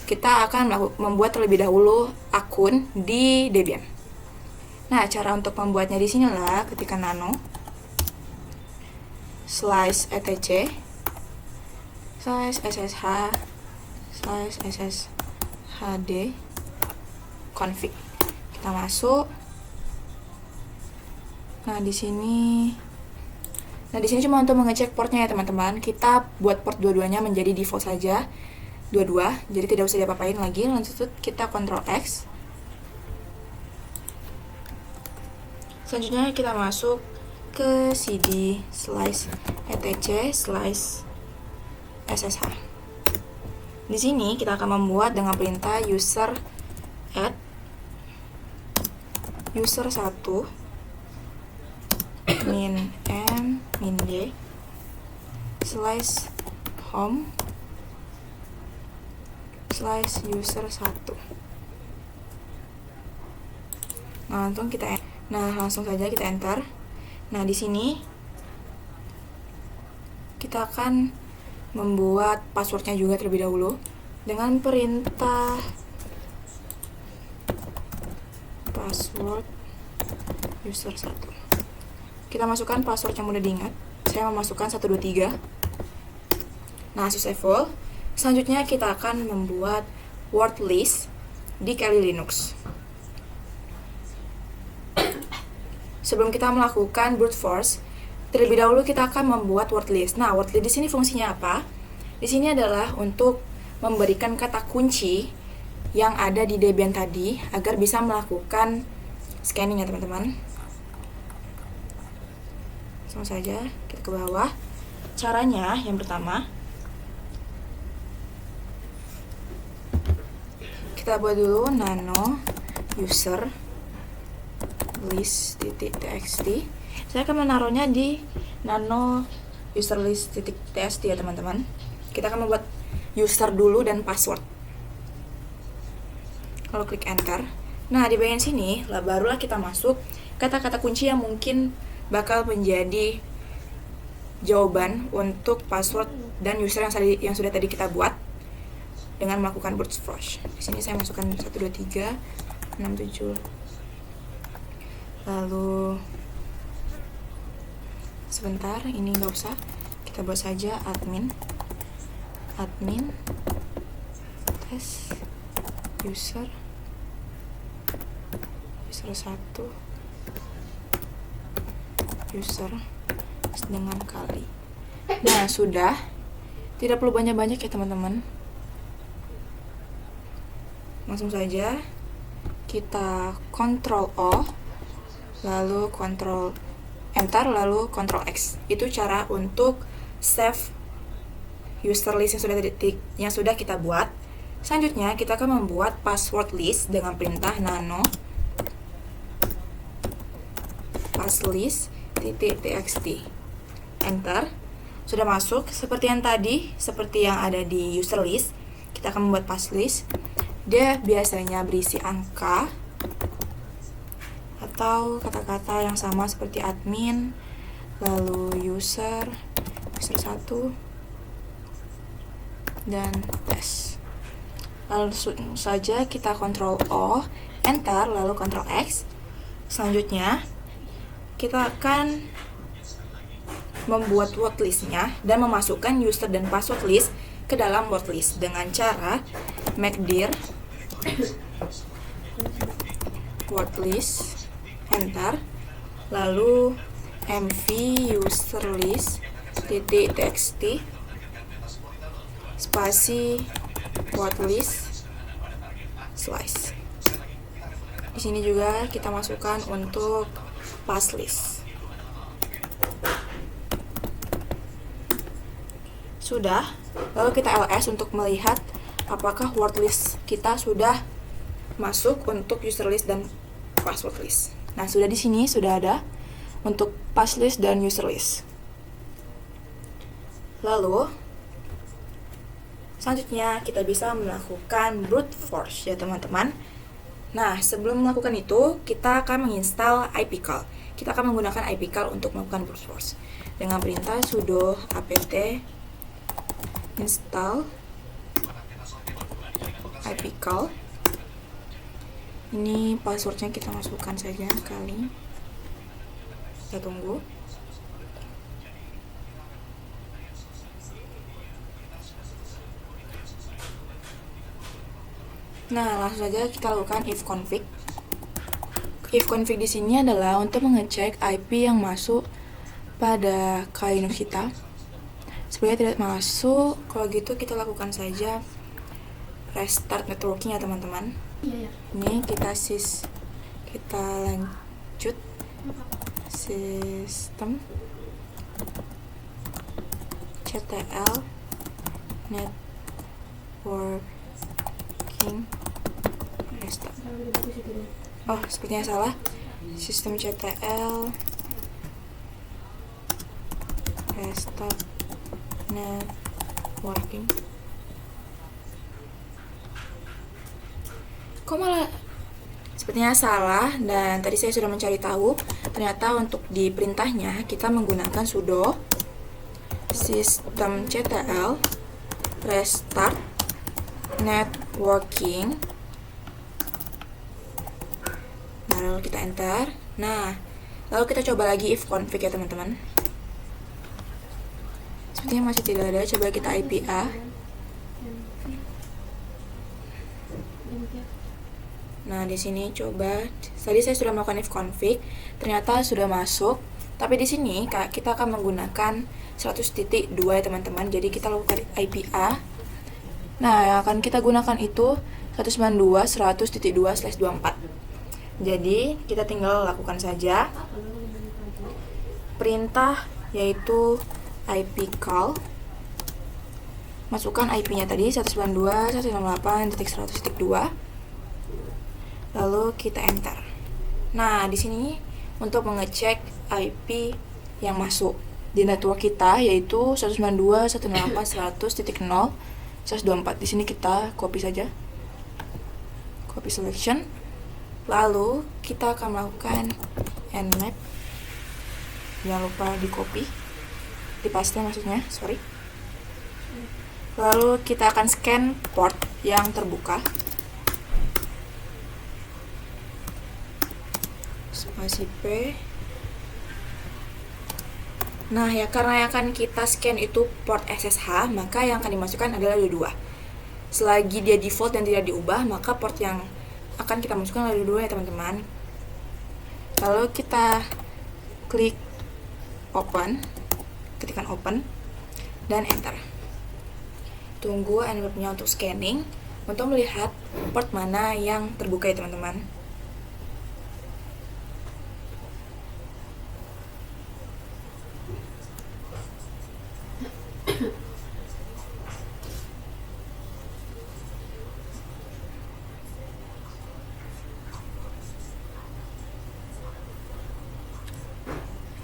kita akan membuat terlebih dahulu akun di Debian. Nah, cara untuk membuatnya di sini adalah ketika nano /etc /ssh/sshd config. Kita masuk, Nah, di sini cuma untuk mengecek portnya ya teman-teman. Kita buat port dua-duanya menjadi default saja, dua-dua, jadi tidak usah diapa-apain lagi. Lanjut kita Ctrl X. Selanjutnya kita masuk ke cd slice etc slice ssh. Di sini kita akan membuat dengan perintah user add user 1 min m min d slice home slice user 1. Langsung saja kita enter. Nah, di sini kita akan membuat passwordnya juga terlebih dahulu dengan perintah password user 1. Kita masukkan password yang mudah diingat. Saya memasukkan 123. Nah, successful. Selanjutnya kita akan membuat word list di Kali Linux. Sebelum kita melakukan brute force, terlebih dahulu kita akan membuat word list. Nah, word list di sini fungsinya apa? Di sini adalah untuk memberikan kata kunci yang ada di Debian tadi agar bisa melakukan scanning ya teman-teman. Langsung saja kita ke bawah. Caranya yang pertama, kita buat dulu nano user list.txt. Saya akan menaruhnya di nano user list.txt ya teman-teman. Kita akan membuat user dulu dan password. Lalu klik enter. Nah, di bagian sini barulah kita masuk kata-kata kunci yang mungkin bakal menjadi jawaban untuk password dan user yang sudah tadi kita buat dengan melakukan brute force. Di sini saya masukkan 123 67. Lalu sebentar, ini nggak usah, kita buat saja admin tes user 1 user dengan kali. Nah, sudah, tidak perlu banyak-banyak ya teman-teman. Langsung saja kita Ctrl O, lalu Ctrl Enter, lalu Ctrl X. Itu cara untuk save user list yang sudah kita buat. Selanjutnya kita akan membuat password list dengan perintah nano passlist.txt. Enter. Sudah masuk seperti yang tadi, seperti yang ada di user list. Kita akan membuat passlist. Dia biasanya berisi angka atau kata-kata yang sama seperti admin, lalu user 1 dan tes. Langsung saja kita Ctrl O, Enter, lalu Ctrl X. Selanjutnya kita akan membuat word listnya dan memasukkan user dan password list ke dalam word list dengan cara make dir word list, enter, lalu mv user list .txt spasi word list slice. Di sini juga kita masukkan untuk pass list. Sudah, lalu kita ls untuk melihat apakah word list kita sudah masuk untuk user list dan password list. Nah, sudah di sini sudah ada untuk pass list dan user list. Lalu selanjutnya kita bisa melakukan brute force ya teman-teman. Nah, sebelum melakukan itu kita akan menginstal ipcall. Kita akan menggunakan ipcall untuk melakukan brute force dengan perintah sudo apt install ipcall. Ini passwordnya kita masukkan saja kali. Kita tunggu. Nah, langsung saja kita lakukan if If config di sini adalah untuk mengecek IP yang masuk pada Linux kita. Sebenarnya tidak masuk, kalau gitu kita lakukan saja restart networking ya teman-teman. Ini kita lanjut sistem CTL networking restart. Oh, sepertinya salah. Sistem CTL restart networking. Kok malah sepertinya salah, dan tadi saya sudah mencari tahu, ternyata untuk di perintahnya kita menggunakan sudo sistem CTL restart networking. Nah, lalu kita enter. Nah, lalu kita coba lagi if config ya teman-teman. Sepertinya masih tidak ada. Coba kita IPA. Nah, di sini coba. Tadi saya sudah melakukan if config, ternyata sudah masuk. Tapi di sini kita akan menggunakan 100.2 ya teman-teman. Jadi kita lakukan IPA. Nah, yang akan kita gunakan itu 192.100.2/24. Jadi kita tinggal lakukan saja perintah, yaitu IP call. Masukkan IP-nya tadi 192.168.100.2. Lalu kita enter. Nah, di sini untuk mengecek IP yang masuk di network kita, yaitu 192.168.100.0/124. Di sini kita copy saja. Copy selection. Lalu kita akan melakukan nmap. Jangan lupa di copy, di paste maksudnya, sorry. Lalu kita akan scan port yang terbuka. Spasi P. Nah, ya karena yang akan kita scan itu port SSH, maka yang akan dimasukkan adalah 22. Selagi dia default dan tidak diubah, maka port yang akan kita masukkan adalah 22 ya teman-teman. Lalu kita klik open, ketikkan open dan enter. Tunggu nmap-nya untuk scanning untuk melihat port mana yang terbuka ya teman-teman.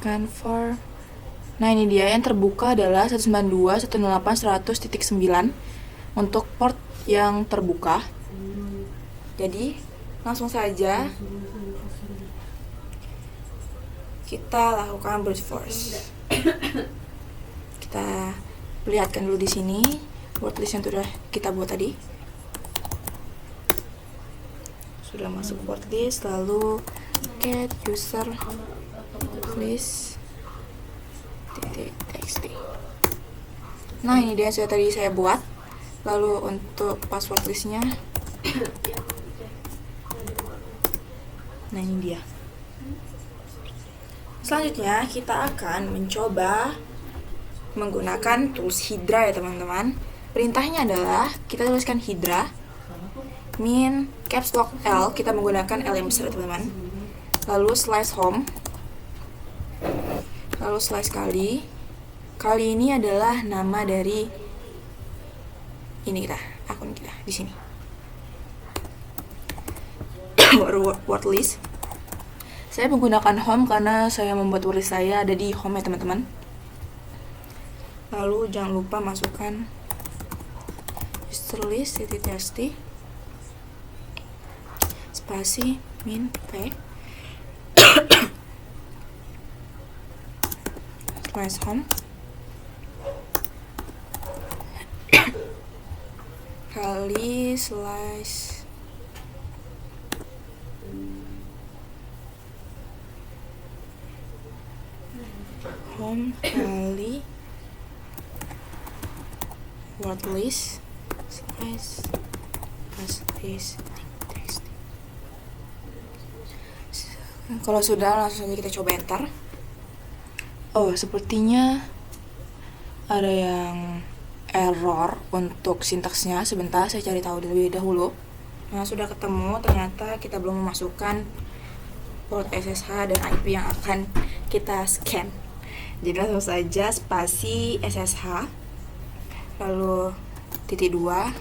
Confirm. Nah, ini dia yang terbuka adalah 192.168.100.9 untuk port yang terbuka. Jadi, langsung saja kita lakukan brute force. Kita perlihatkan dulu di sini wordlist yang sudah kita buat tadi. Sudah masuk wordlist, lalu get user list .txt. Nah, ini dia yang sudah tadi saya buat. Lalu untuk password listnya, nah ini dia. Selanjutnya kita akan mencoba menggunakan tools Hydra ya teman-teman. Perintahnya adalah kita tuliskan Hydra min caps lock L, kita menggunakan L yang besar teman-teman. Lalu slash home, lalu slash kali ini adalah nama dari ini kita, akun kita di sini. Word list. Saya menggunakan home karena saya membuat word list saya ada di home ya teman-teman. Lalu jangan lupa masukkan user list .txt spasi min p slash home kali slash home kali word list slash text Kalau sudah, langsung saja kita coba enter. Oh, sepertinya ada yang error untuk sintaksnya. Sebentar, saya cari tahu terlebih dahulu. Nah, sudah ketemu, ternyata kita belum memasukkan port SSH dan IP yang akan kita scan. Jadi langsung saja spasi SSH, lalu titik 2,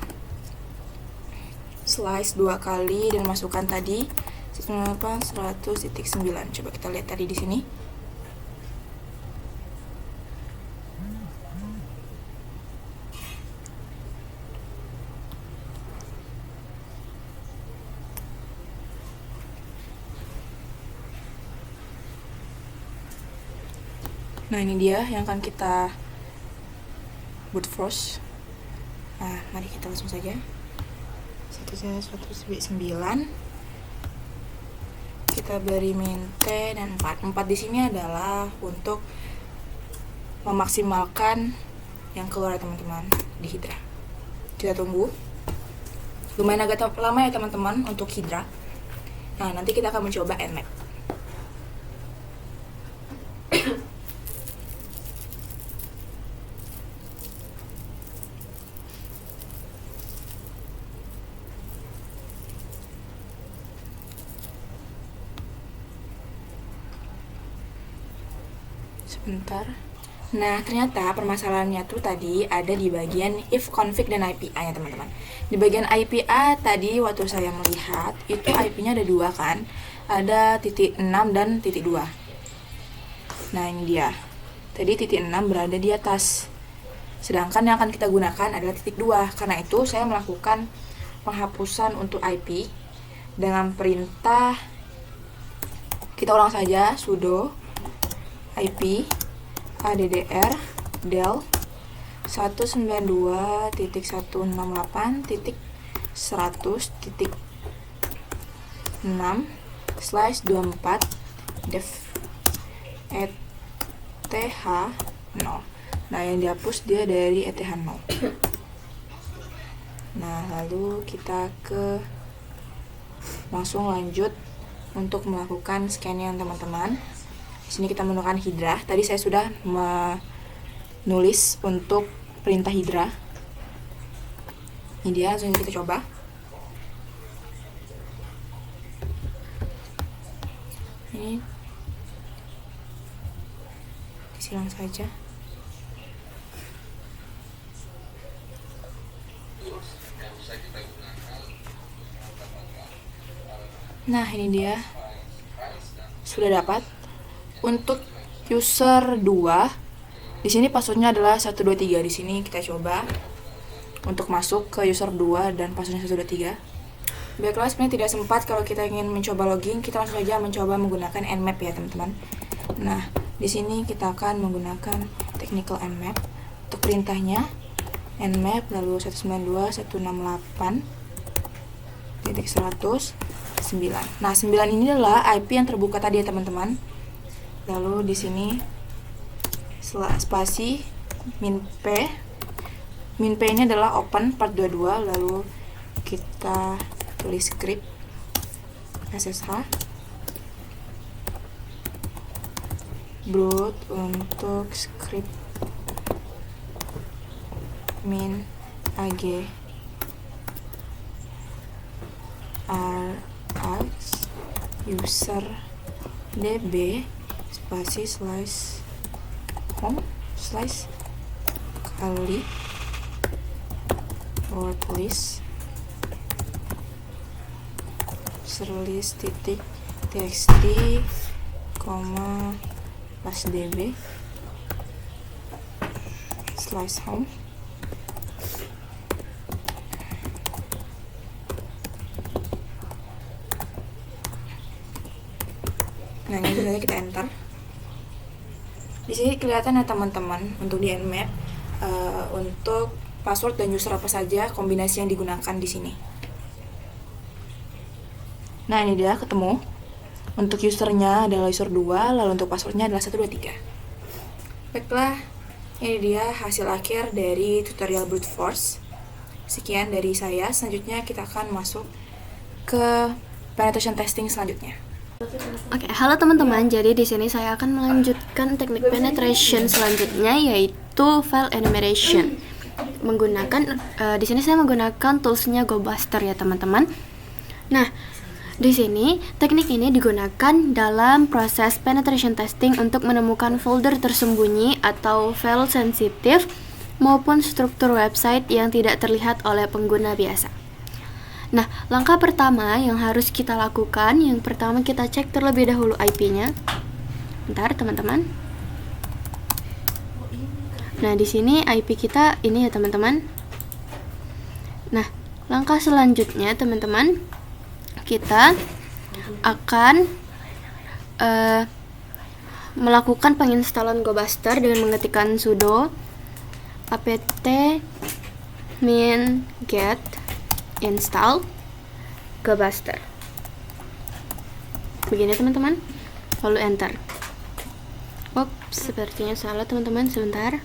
slice 2 kali dan masukkan tadi 198.100.9. Coba kita lihat tadi di sini. Nah, ini dia yang akan kita brute force. Nah, mari kita langsung saja. 109. Kita beri min T dan 4. 4 di sini adalah untuk memaksimalkan yang keluar ya teman-teman di Hydra. Kita tunggu. Lumayan agak lama ya teman-teman untuk Hydra. Nah, nanti kita akan mencoba Nmap. Sebentar. Nah, ternyata permasalahannya tuh tadi ada di bagian if config dan IPA ya teman-teman. Di bagian IPA tadi waktu saya melihat itu IP-nya ada 2 kan. Ada titik 6 dan titik 2. Nah, ini dia. Tadi titik 6 berada di atas. Sedangkan yang akan kita gunakan adalah titik 2. Karena itu saya melakukan penghapusan untuk IP dengan perintah, kita ulang saja, sudo IP addr del 192.168.100.6/24 def eth0. Nah, yang dihapus dia dari eth0. Nah, lalu kita langsung lanjut untuk melakukan scan-nya teman-teman. Di sini kita menggunakan Hydra. Tadi saya sudah menulis untuk perintah Hydra. Ini dia, langsung kita coba. Ini disilang saja. Nah, ini dia. Sudah dapat. Untuk user 2, di sini passwordnya adalah 123. Di sini kita coba untuk masuk ke user 2 dan passwordnya 123. Baiklah, sebenarnya tidak sempat kalau kita ingin mencoba login, kita langsung saja mencoba menggunakan Nmap ya teman-teman. Nah, di sini kita akan menggunakan technical Nmap. Untuk perintahnya Nmap lalu 192.168.100.9. Nah, 9 ini adalah IP yang terbuka tadi ya teman-teman. Lalu di sini spasi min P ini adalah open part 22. Lalu kita tulis script SSH brute untuk script min ag rx user db spasi slice home slice kali word list serlist titik txt koma plus db slice home. Nah, ini saja kita enter. Di sini kelihatan ya teman-teman untuk di Nmap untuk password dan user apa saja kombinasi yang digunakan di sini. Nah, ini dia ketemu. Untuk usernya adalah user 2, lalu untuk passwordnya adalah 123. Baiklah, ini dia hasil akhir dari tutorial brute force. Sekian dari saya. Selanjutnya kita akan masuk ke penetration testing selanjutnya. Oke, halo teman-teman. Jadi di sini saya akan melanjutkan teknik penetration selanjutnya, yaitu file enumeration. Di sini saya menggunakan toolsnya GoBuster ya teman-teman. Nah, di sini teknik ini digunakan dalam proses penetration testing untuk menemukan folder tersembunyi atau file sensitif maupun struktur website yang tidak terlihat oleh pengguna biasa. Nah, langkah pertama yang harus kita lakukan, yang pertama kita cek terlebih dahulu IP-nya. Bentar, teman-teman. Nah, di sini IP kita ini ya, teman-teman. Nah, langkah selanjutnya, teman-teman, kita akan melakukan penginstalan GoBuster dengan mengetikkan sudo apt min get install GoBuster. Begini teman-teman, lalu enter. Sepertinya salah teman-teman, sebentar.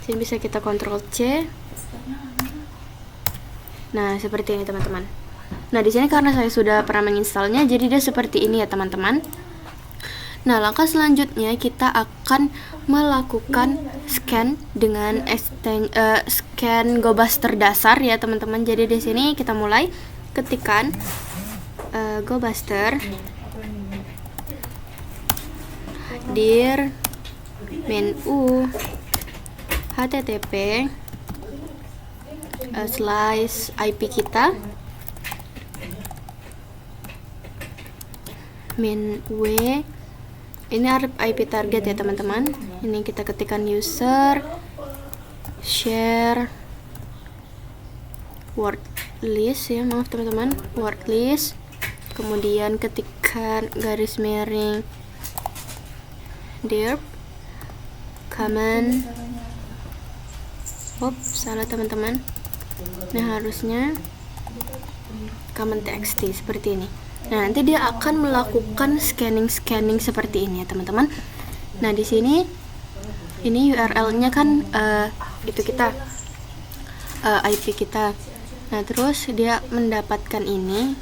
Sini bisa kita Ctrl C. Nah, seperti ini teman-teman. Nah, di sini karena saya sudah pernah menginstalnya, jadi dia seperti ini ya teman-teman. Nah, langkah selanjutnya kita akan melakukan scan dengan scan GoBuster dasar ya teman-teman. Jadi di sini kita mulai ketikkan GoBuster dir menu http slice IP kita min w. Ini IP target ya teman-teman. Ini kita ketikkan user share word list ya, maaf teman-teman, word list. Kemudian ketikkan garis miring dir command. Salah teman-teman. Nah, harusnya command txt seperti ini. Nah, nanti dia akan melakukan scanning seperti ini ya teman-teman. Nah, di sini ini URL-nya kan itu kita IP kita. Nah, terus dia mendapatkan ini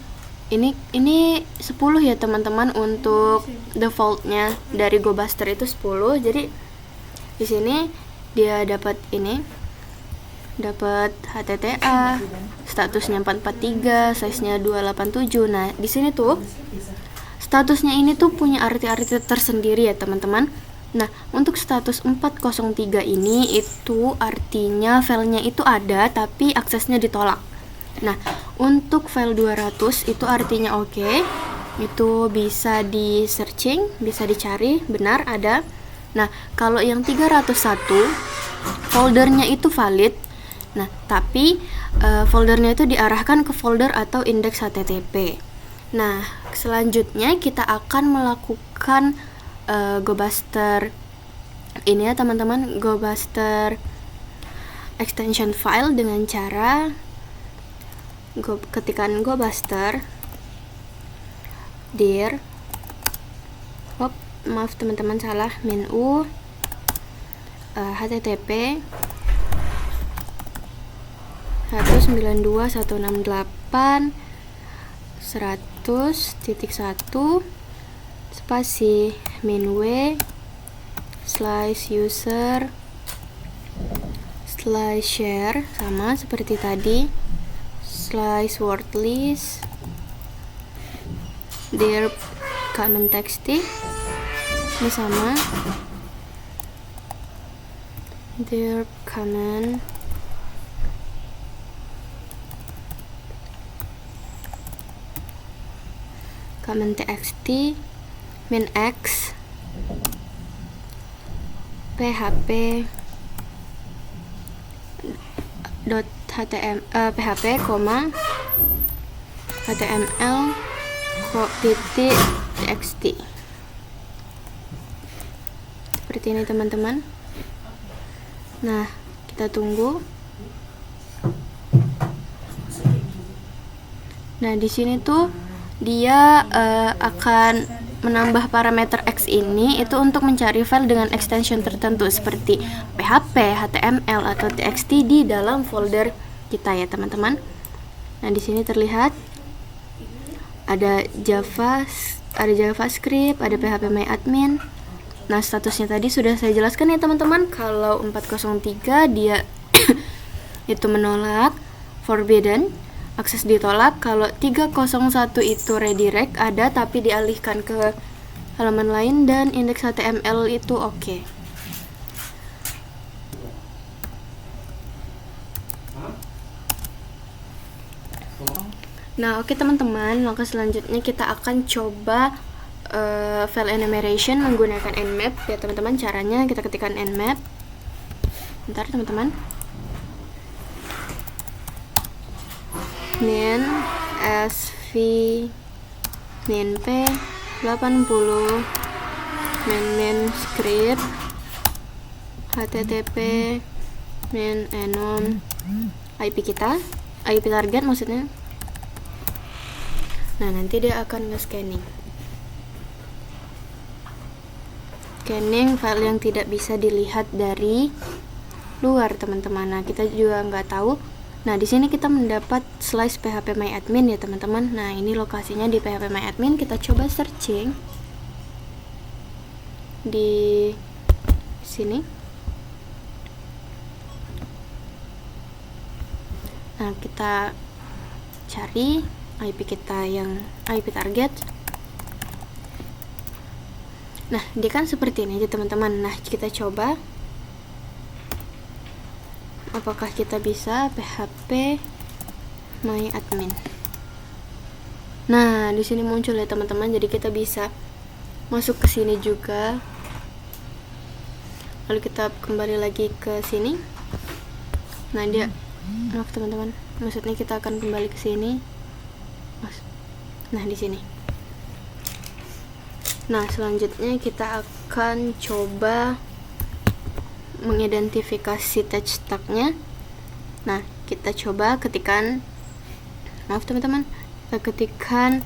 10 ya teman-teman, untuk defaultnya dari GoBuster itu 10. Jadi di sini dia dapat HTTA, statusnya 443, size-nya 287. Nah, di sini tuh statusnya ini tuh punya arti-arti tersendiri ya, teman-teman. Nah, untuk status 403 ini itu artinya filenya itu ada tapi aksesnya ditolak. Nah, untuk file 200 itu artinya oke. Itu bisa di searching, bisa dicari, benar ada. Nah, kalau yang 301 foldernya itu valid. Nah, tapi foldernya itu diarahkan ke folder atau indeks HTTP. Nah, selanjutnya kita akan melakukan GoBuster ini ya teman-teman, GoBuster extension file dengan cara ketikan GoBuster dir maaf teman-teman, salah, menu HTTP 192.168.100.1 spasi min w /user /share, sama seperti tadi, /word list dir command txt, ini sama, dir command txt min x php html .txt. Seperti ini teman-teman. Nah, kita tunggu. Nah, di sini tuh dia akan menambah parameter X ini itu untuk mencari file dengan extension tertentu seperti PHP, HTML atau TXT di dalam folder kita ya teman-teman. Nah, di sini terlihat ada Java ada JavaScript, ada PHPMyAdmin. Nah, statusnya tadi sudah saya jelaskan ya teman-teman. Kalau 403 dia itu menolak, forbidden, akses ditolak. Kalau 301 itu redirect, ada tapi dialihkan ke halaman lain, dan indeks HTML itu oke. Nah, oke teman-teman, langkah selanjutnya kita akan coba file enumeration menggunakan nmap ya teman-teman. Caranya kita ketikkan nmap. Bentar teman-teman. Min sv min p 80 min script http min enum IP kita, IP target maksudnya. Nah, nanti dia akan nge-scanning file yang tidak bisa dilihat dari luar teman-teman. Nah, kita juga nggak tahu. Nah, di sini kita mendapat slice PHPMyAdmin ya teman-teman. Nah, ini lokasinya di PHPMyAdmin. Kita coba searching di sini. Nah, kita cari IP kita yang IP target. Nah, dia kan seperti ini aja teman-teman. Nah, kita coba apakah kita bisa PHP myadmin. Nah, di sini muncul ya teman-teman. Jadi kita bisa masuk ke sini juga. Lalu kita kembali lagi ke sini. Nah, dia maaf teman-teman. Maksudnya kita akan kembali ke sini. Nah, di sini. Nah, selanjutnya kita akan coba mengidentifikasi touch tag-nya. Nah, kita coba ketikkan, maaf teman-teman, kita ketikkan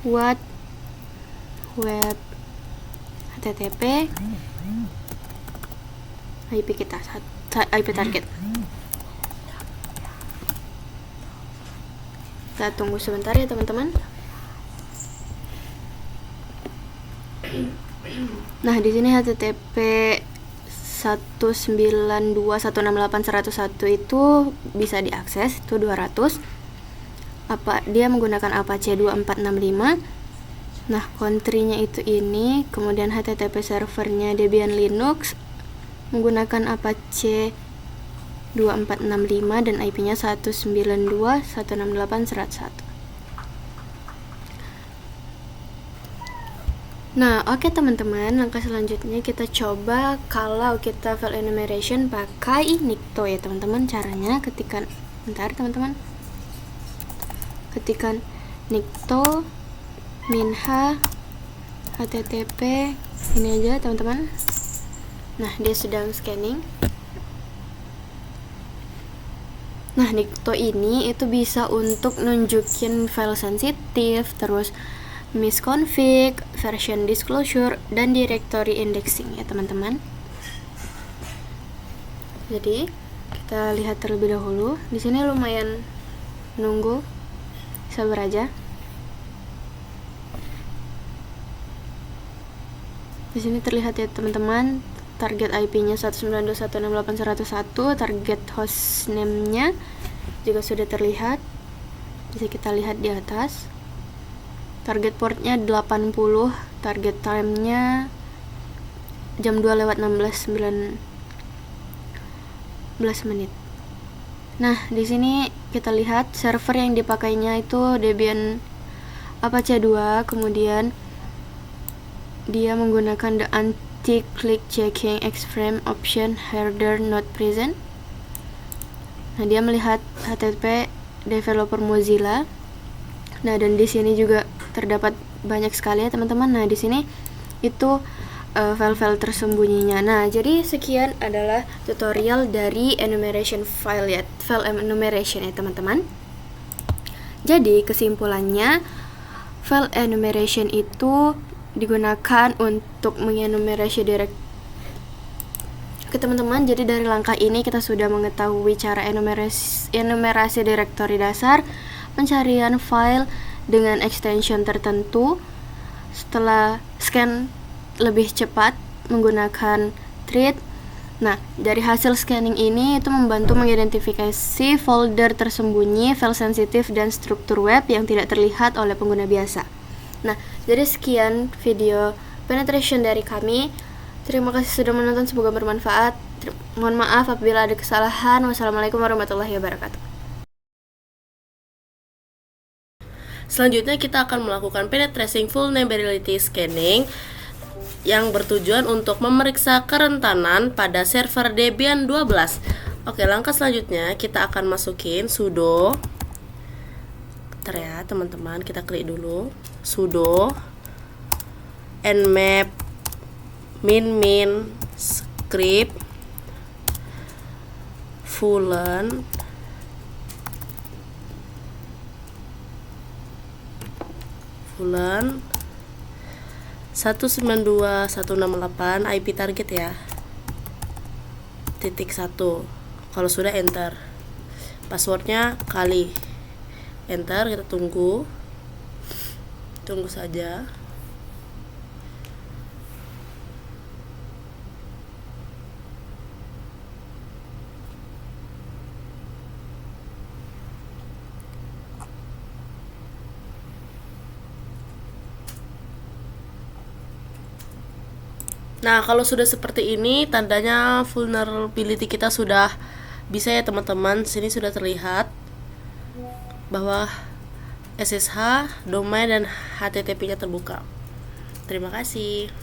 what web http IP kita, IP target. Kita tunggu sebentar ya teman-teman. Nah, di sini http 192.168.101 itu bisa diakses, itu 200. Dia menggunakan Apache 2465. Nah, country-nya itu ini, kemudian http servernya Debian Linux menggunakan Apache 2465 dan IP-nya 192.168.101. Nah, oke teman-teman, langkah selanjutnya kita coba kalau kita file enumeration pakai Nikto ya teman-teman. Caranya ketikkan, bentar teman-teman, ketikkan Nikto minha http ini aja teman-teman. Nah, dia sedang scanning. Nah, Nikto ini itu bisa untuk nunjukin file sensitif, terus misconfig, version disclosure, dan directory indexing ya teman-teman. Jadi kita lihat terlebih dahulu. Di sini lumayan nunggu, sabar aja. Di sini terlihat ya teman-teman, target IP-nya 192.168.101, target hostname-nya juga sudah terlihat. Bisa kita lihat di atas. Target portnya 80, target time-nya jam 2:16 menit. Nah, di sini kita lihat server yang dipakainya itu Debian Apache 2, kemudian dia menggunakan the anti-click checking X-frame option header not present. Nah, dia melihat HTTP developer Mozilla. Nah, dan di sini juga terdapat banyak sekali ya teman-teman. Nah, di sini itu file-file tersembunyinya. Nah, jadi sekian adalah tutorial dari enumeration file ya, file enumeration ya teman-teman. Jadi kesimpulannya, file enumeration itu digunakan untuk mengenumerasi direct. Oke teman-teman, jadi dari langkah ini kita sudah mengetahui cara enumerasi direktori dasar, pencarian file dengan extension tertentu, setelah scan lebih cepat menggunakan treat. Nah, dari hasil scanning ini itu membantu mengidentifikasi folder tersembunyi, file sensitif, dan struktur web yang tidak terlihat oleh pengguna biasa. Nah, jadi sekian video penetration dari kami. Terima kasih sudah menonton, semoga bermanfaat. Mohon maaf apabila ada kesalahan. Wassalamualaikum warahmatullahi wabarakatuh. Selanjutnya kita akan melakukan penetrating vulnerability scanning yang bertujuan untuk memeriksa kerentanan pada server Debian 12. Oke, langkah selanjutnya kita akan masukin sudo. Bentar ya teman-teman, kita klik dulu sudo nmap min script vuln 192.168 IP target ya, .1. Kalau sudah enter, passwordnya kali, enter. Kita tunggu saja. Nah, kalau sudah seperti ini, tandanya vulnerability kita sudah bisa ya teman-teman. Sini sudah terlihat bahwa SSH, domain, dan HTTP-nya terbuka. Terima kasih.